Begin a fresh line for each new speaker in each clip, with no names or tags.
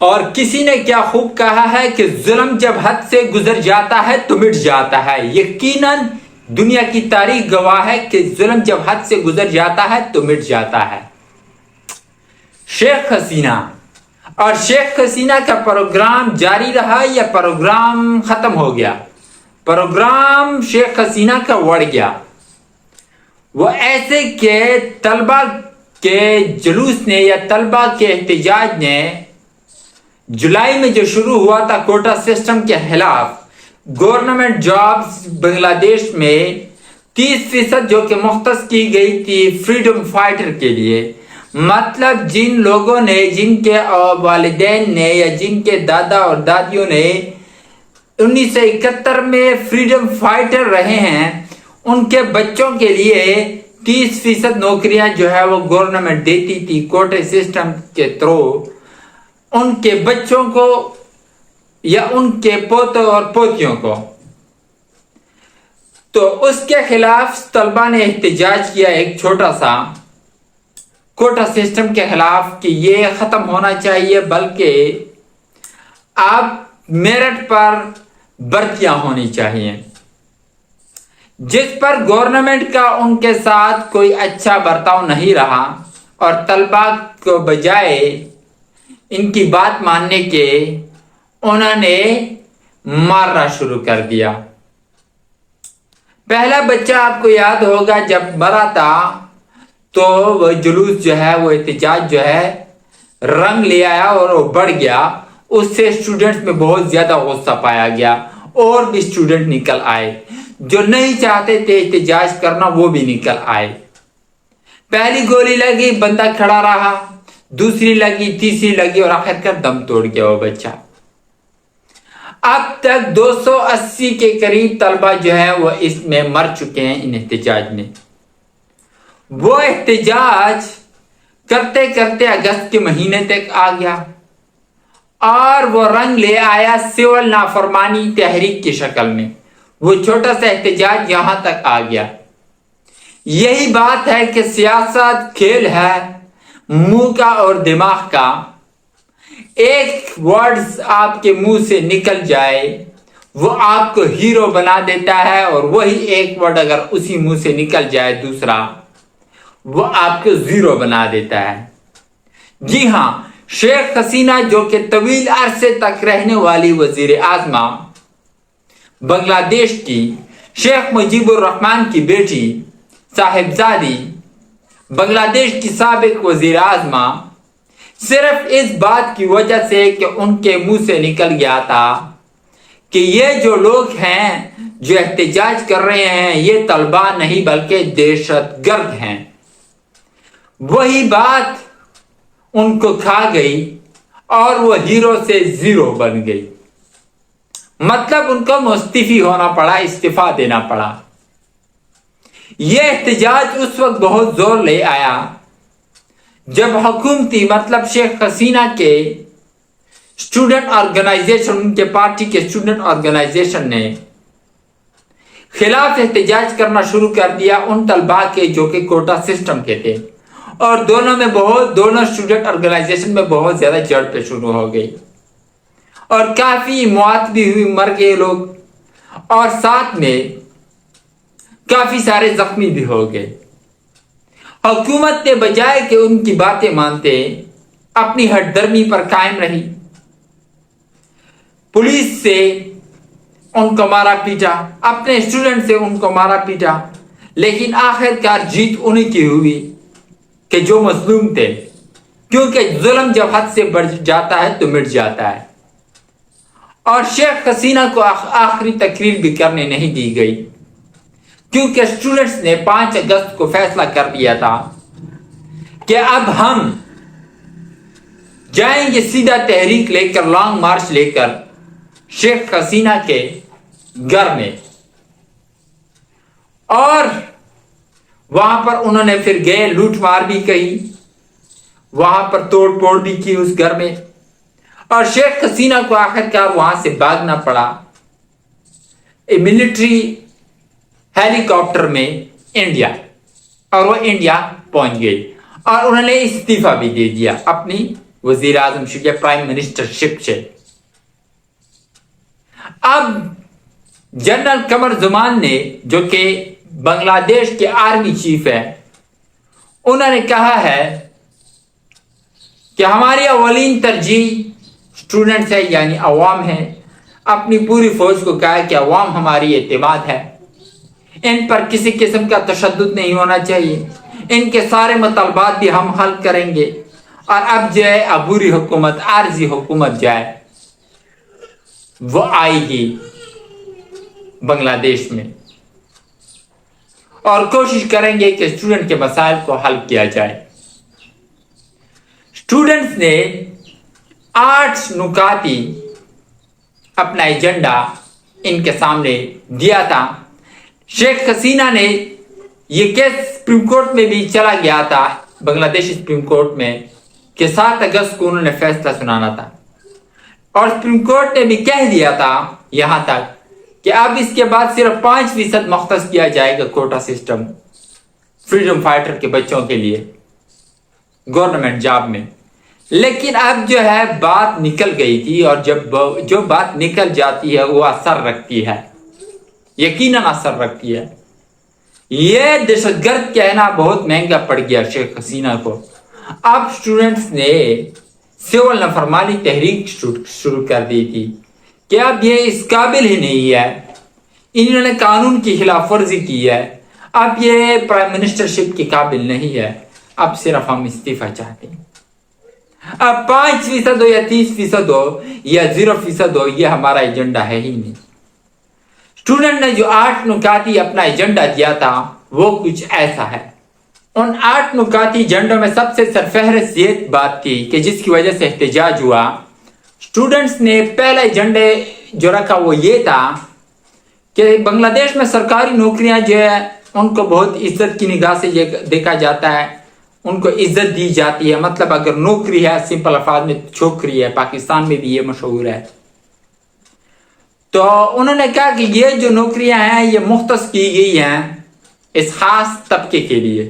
اور کسی نے کیا خوب کہا ہے کہ ظلم جب حد سے گزر جاتا ہے تو مٹ جاتا ہے. یقیناً دنیا کی تاریخ گواہ ہے کہ ظلم جب حد سے گزر جاتا ہے تو مٹ جاتا ہے. شیخ حسینہ اور شیخ حسینہ کا پروگرام جاری رہا یا پروگرام ختم ہو گیا؟ پروگرام شیخ حسینہ کا بڑھ گیا. وہ ایسے کہ طلبہ کے جلوس نے یا طلبہ کے احتجاج نے جولائی میں جو شروع ہوا تھا کوٹا سسٹم کے خلاف، گورنمنٹ جابز بنگلہ دیش میں 30% جو کہ مختص کی گئی تھی فریڈم فائٹر کے لیے، مطلب جن لوگوں نے، جن کے والدین نے یا جن کے دادا اور دادیوں نے 1971 میں فریڈم فائٹر رہے ہیں، ان کے بچوں کے لیے 30% نوکریاں جو ہے وہ گورنمنٹ دیتی تھی کوٹے سسٹم کے تھرو ان کے بچوں کو یا ان کے پوتوں اور پوتیوں کو. تو اس کے خلاف طلبہ نے احتجاج کیا ایک چھوٹا سا کوٹا سسٹم کے خلاف کہ یہ ختم ہونا چاہیے، بلکہ اب میرٹ پر بھرتیاں ہونی چاہیے، جس پر گورنمنٹ کا ان کے ساتھ کوئی اچھا برتاؤ نہیں رہا اور طلبہ کو بجائے ان کی بات ماننے کے انہوں نے مارنا شروع کر دیا. پہلا بچہ آپ کو یاد ہوگا جب مرا تھا تو وہ جلوس جو ہے، وہ احتجاج جو ہے رنگ لے آیا اور وہ بڑھ گیا. اس سے اسٹوڈنٹس میں بہت زیادہ غصہ پایا گیا اور بھی اسٹوڈنٹ نکل آئے جو نہیں چاہتے تھے احتجاج کرنا، وہ بھی نکل آئے. پہلی گولی لگی، بندہ کھڑا رہا، دوسری لگی، تیسری لگی اور آخر کر دم توڑ گیا وہ بچہ. اب تک 280 کے قریب طلبہ جو ہے وہ اس میں مر چکے ہیں ان احتجاج میں. وہ احتجاج کرتے کرتے اگست کے مہینے تک آ گیا اور وہ رنگ لے آیا سول نافرمانی تحریک کی شکل میں. وہ چھوٹا سا احتجاج یہاں تک آ گیا. یہی بات ہے کہ سیاست کھیل ہے منہ کا اور دماغ کا. ایک ورڈز آپ کے منہ سے نکل جائے وہ آپ کو ہیرو بنا دیتا ہے، اور وہی ایک ورڈ اگر اسی منہ سے نکل جائے دوسرا، وہ آپ کو زیرو بنا دیتا ہے. جی ہاں، شیخ حسینہ جو کہ طویل عرصے تک رہنے والی وزیر اعظم بنگلہ دیش کی، شیخ مجیب الرحمان کی بیٹی صاحبزادی، بنگلہ دیش کی سابق وزیر اعظم، صرف اس بات کی وجہ سے کہ ان کے منہ سے نکل گیا تھا کہ یہ جو لوگ ہیں جو احتجاج کر رہے ہیں یہ طلبہ نہیں بلکہ دہشت گرد ہیں، وہی بات ان کو کھا گئی اور وہ ہیرو سے زیرو بن گئی. مطلب ان کو مستعفی ہونا پڑا، استعفیٰ دینا پڑا. یہ احتجاج اس وقت بہت زور لے آیا جب حکومتی، مطلب شیخ حسینہ کے اسٹوڈنٹ آرگنائزیشن، ان کے پارٹی کے اسٹوڈنٹ آرگنائزیشن نے خلاف احتجاج کرنا شروع کر دیا ان طلباء کے جو کہ کوٹا سسٹم کے تھے. اور دونوں اسٹوڈنٹ آرگنائزیشن میں بہت زیادہ جھڑپیں شروع ہو گئی اور کافی موت بھی ہوئی، مر گئے لوگ، اور ساتھ میں کافی سارے زخمی بھی ہو گئے. حکومت نے بجائے کہ ان کی باتیں مانتے اپنی ہٹ درمی پر قائم رہی. پولیس سے ان کو مارا پیٹا، اپنے اسٹوڈنٹ سے ان کو مارا پیٹا، لیکن آخر کار جیت انہی کی ہوئی کہ جو مظلوم تھے، کیونکہ ظلم جب حد سے بڑھ جاتا ہے تو مٹ جاتا ہے. اور شیخ حسینہ کو آخری تقریر بھی کرنے نہیں دی گئی کیونکہ اسٹوڈنٹس نے 5 اگست کو فیصلہ کر دیا تھا کہ اب ہم جائیں گے سیدھا تحریک لے کر، لانگ مارچ لے کر شیخ حسینہ کے گھر میں. اور وہاں پر انہوں نے پھر گئے، لوٹ مار بھی کی، وہاں پر توڑ پھوڑ بھی کی اس گھر میں، اور شیخ حسینہ کو آخر کار وہاں سے بھاگنا پڑا ملٹری ہیلی کاپٹر میں انڈیا، اور وہ انڈیا پہنچ گئی اور انہوں نے استعفیٰ بھی دے دیا اپنی وزیر اعظم شپ یا پرائم منسٹر شپ છે. اب جنرل قمر زمان نے جو کہ بنگلہ دیش کے آرمی چیف ہے انہوں نے کہا ہے کہ ہماری اولین ترجیح اسٹوڈنٹس ہے یعنی عوام ہے. اپنی پوری فوج کو کہا کہ عوام ہماری اعتماد ہے, ان پر کسی قسم کا تشدد نہیں ہونا چاہیے, ان کے سارے مطالبات بھی ہم حل کریں گے. اور اب جو ہے عبوری حکومت عارضی حکومت جو ہے وہ آئے گی بنگلہ دیش میں اور کوشش کریں گے کہ اسٹوڈنٹ کے مسائل کو حل کیا جائے. اسٹوڈنٹس نے 8 نکاتی اپنا ایجنڈا ان کے سامنے دیا تھا. شیخ حسینہ نے یہ کیس سپریم کورٹ میں بھی چلا گیا تھا, بنگلہ دیش سپریم کورٹ میں, کہ 7 اگست کو انہوں نے فیصلہ سنانا تھا اور سپریم کورٹ نے بھی کہہ دیا تھا یہاں تک کہ اب اس کے بعد صرف 5% مختص کیا جائے گا کوٹا سسٹم فریڈم فائٹر کے بچوں کے لیے گورنمنٹ جاب میں. لیکن اب جو ہے بات نکل گئی تھی, اور جب جو بات نکل جاتی ہے وہ اثر رکھتی ہے, یقیناً اثر رکھتی ہے. یہ دہشت گرد کہنا بہت مہنگا پڑ گیا شیخ حسینہ کو. اب اسٹوڈنٹس نے سول نافرمانی تحریک شروع کر دی تھی کہ اب یہ اس قابل ہی نہیں ہے, انہوں نے قانون کی خلاف ورزی کی ہے, اب یہ پرائم منسٹر شپ کے قابل نہیں ہے, اب صرف ہم استعفیٰ چاہتے ہیں. اب 5% ہو یا 30% ہو یا 0% ہو, یہ ہمارا ایجنڈا ہے ہی نہیں. اسٹوڈنٹ نے جو 8 نکاتی اپنا ایجنڈا دیا تھا وہ کچھ ایسا ہے. ان 8 نکاتی ایجنڈوں میں سب سے سرفہرست یہ بات تھی کہ جس کی وجہ سے احتجاج ہوا. اسٹوڈنٹس نے پہلا ایجنڈا جو رکھا وہ یہ تھا کہ بنگلہ دیش میں سرکاری نوکریاں جو ہے ان کو بہت عزت کی نگاہ سے دیکھا جاتا ہے, ان کو عزت دی جاتی ہے. مطلب اگر نوکری ہے سمپل الفاظ میں چھوکری ہے, پاکستان میں بھی یہ مشہور ہے. تو انہوں نے کہا کہ یہ جو نوکریاں ہیں یہ مختص کی گئی ہیں اس خاص طبقے کے لیے,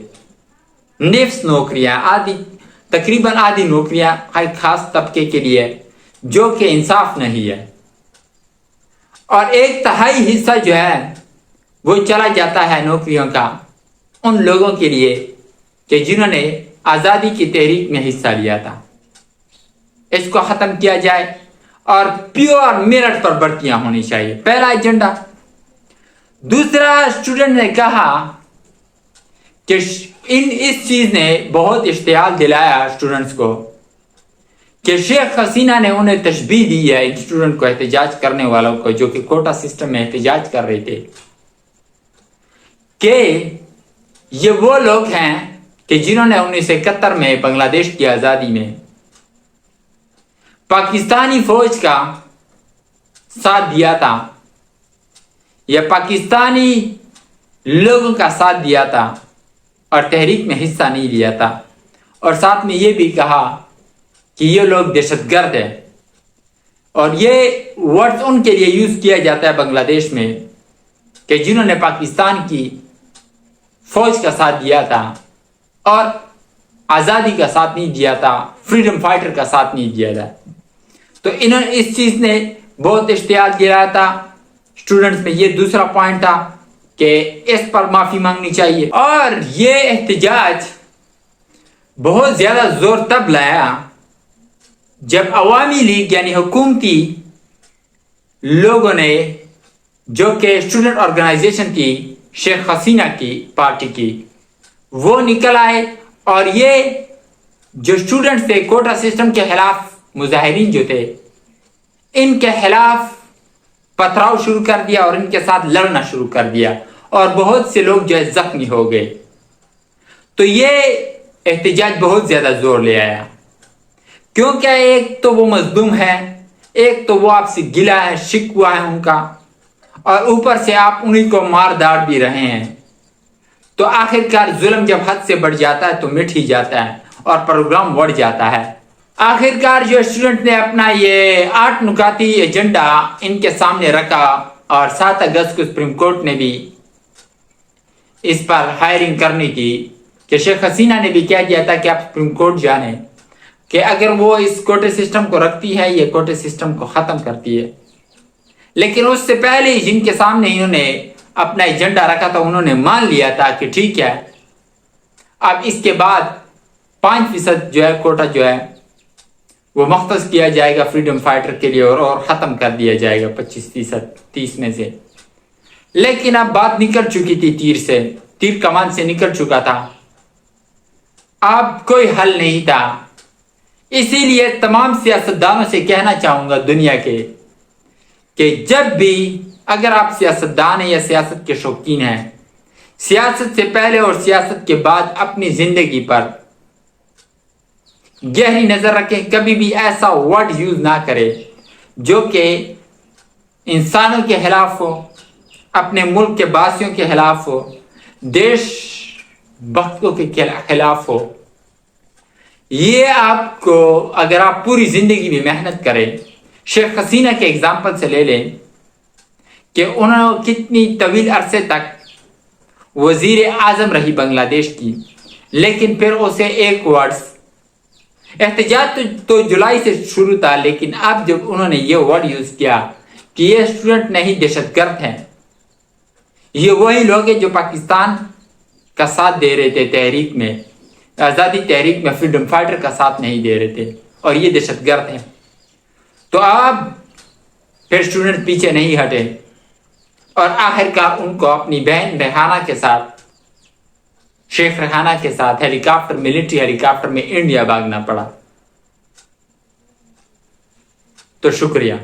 نفس نوکریاں, تقریباً آدھی نوکریاں ایک خاص طبقے کے لیے جو کہ انصاف نہیں ہے, اور 1/3 حصہ جو ہے وہ چلا جاتا ہے نوکریوں کا ان لوگوں کے لیے کہ جنہوں نے آزادی کی تحریک میں حصہ لیا تھا. اس کو ختم کیا جائے اور پیور میرٹ پر بھرتیاں ہونی چاہیے, پہلا ایجنڈا. دوسرا, اسٹوڈنٹ نے کہا کہ اس چیز نے بہت اشتعال دلایا اسٹوڈنٹس کو کہ شیخ حسینہ نے انہیں تشبیہ دی ہے اسٹوڈنٹ کو, احتجاج کرنے والوں کو جو کہ کوٹا سسٹم میں احتجاج کر رہے تھے, کہ یہ وہ لوگ ہیں کہ جنہوں نے 1971 میں بنگلہ دیش کی آزادی میں پاکستانی فوج کا ساتھ دیا تھا یا پاکستانی لوگوں کا ساتھ دیا تھا اور تحریک میں حصہ نہیں لیا تھا, اور ساتھ میں یہ بھی کہا کہ یہ لوگ دہشت گرد ہیں. اور یہ ورڈز ان کے لیے یوز کیا جاتا ہے بنگلہ دیش میں کہ جنہوں نے پاکستان کی فوج کا ساتھ دیا تھا اور آزادی کا ساتھ نہیں دیا تھا, فریڈم فائٹر کا ساتھ نہیں دیا تھا. تو انہوں نے اس چیز نے بہت اشتعال دلایا تھا اسٹوڈنٹس میں. یہ دوسرا پوائنٹ تھا کہ اس پر معافی مانگنی چاہیے. اور یہ احتجاج بہت زیادہ زور تب لایا جب عوامی لیگ یعنی حکومتی لوگوں نے, جو کہ اسٹوڈنٹ آرگنائزیشن تھی شیخ حسینہ کی پارٹی کی, وہ نکل آئے اور یہ جو اسٹوڈنٹس تھے کوٹا سسٹم کے خلاف مظاہرین جو تھے ان کے خلاف پتھراؤ شروع کر دیا اور ان کے ساتھ لڑنا شروع کر دیا, اور بہت سے لوگ جو ہے زخمی ہو گئے. تو یہ احتجاج بہت زیادہ زور لے آیا, کیونکہ ایک تو وہ مظلوم ہے, ایک تو وہ آپ سے گلا ہے, شکوہ ہے ان کا, اور اوپر سے آپ انہی کو مار داڑ بھی رہے ہیں. تو آخرکار ظلم جب حد سے بڑھ جاتا ہے تو مٹ ہی جاتا ہے اور پروگرام بڑھ جاتا ہے. آخرکار جو اسٹوڈنٹ نے اپنا یہ 8 نکاتی ایجنڈا ان کے سامنے رکھا, اور 7 اگست کو سپریم کورٹ نے بھی اس پر ہائرنگ کرنے کی کہ شیخ حسینہ نے بھی کیا کیا تھا کہ آپ سپریم کورٹ جانے, کہ اگر وہ اس کوٹے سسٹم کو رکھتی ہے یہ کوٹے سسٹم کو ختم کرتی ہے، لیکن اس سے پہلے ہی جن کے سامنے انہوں نے اپنا ایجنڈا رکھا تھا انہوں نے مان لیا تھا کہ ٹھیک ہے اب اس کے بعد 5% جو ہے کوٹا جو ہے وہ مختص کیا جائے گا فریڈم فائٹر کے لیے اور ختم کر دیا جائے گا 25% 30 میں سے۔ لیکن اب بات نکل چکی تھی تیر کمان سے نکل چکا تھا، اب کوئی حل نہیں تھا۔ اسی لیے تمام سیاستدانوں سے کہنا چاہوں گا دنیا کے کہ جب بھی اگر آپ سیاستدان ہیں یا سیاست کے شوقین ہیں، سیاست سے پہلے اور سیاست کے بعد اپنی زندگی پر گہری نظر رکھیں، کبھی بھی ایسا ورڈ یوز نہ کرے جو کہ انسانوں کے خلاف ہو، اپنے ملک کے باسیوں کے خلاف ہو، دیش بھکتوں کے خلاف ہو۔ یہ آپ کو اگر آپ پوری زندگی میں محنت کریں، شیخ حسینہ کے اگزامپل سے لے لیں کہ انہوں نے کتنی طویل عرصے تک وزیر اعظم رہی بنگلہ دیش کی، لیکن پھر اسے ایک ورڈز احتجاج تو جولائی سے شروع تھا، لیکن اب جب انہوں نے یہ ورڈ یوز کیا کہ یہ اسٹوڈنٹ نہیں دہشت گرد ہیں، یہ وہی لوگ ہیں جو پاکستان کا ساتھ دے رہے تھے تحریک میں، آزادی تحریک میں فریڈم فائٹر کا ساتھ نہیں دے رہے تھے اور یہ دہشت گرد ہیں، تو اب پھر اسٹوڈنٹ پیچھے نہیں ہٹے اور آخرکار ان کو اپنی بہن ریحانہ کے ساتھ، شیخ ریحانہ کے ساتھ ملٹری ہیلی کاپٹر میں انڈیا بھاگنا پڑا۔ تو شکریہ۔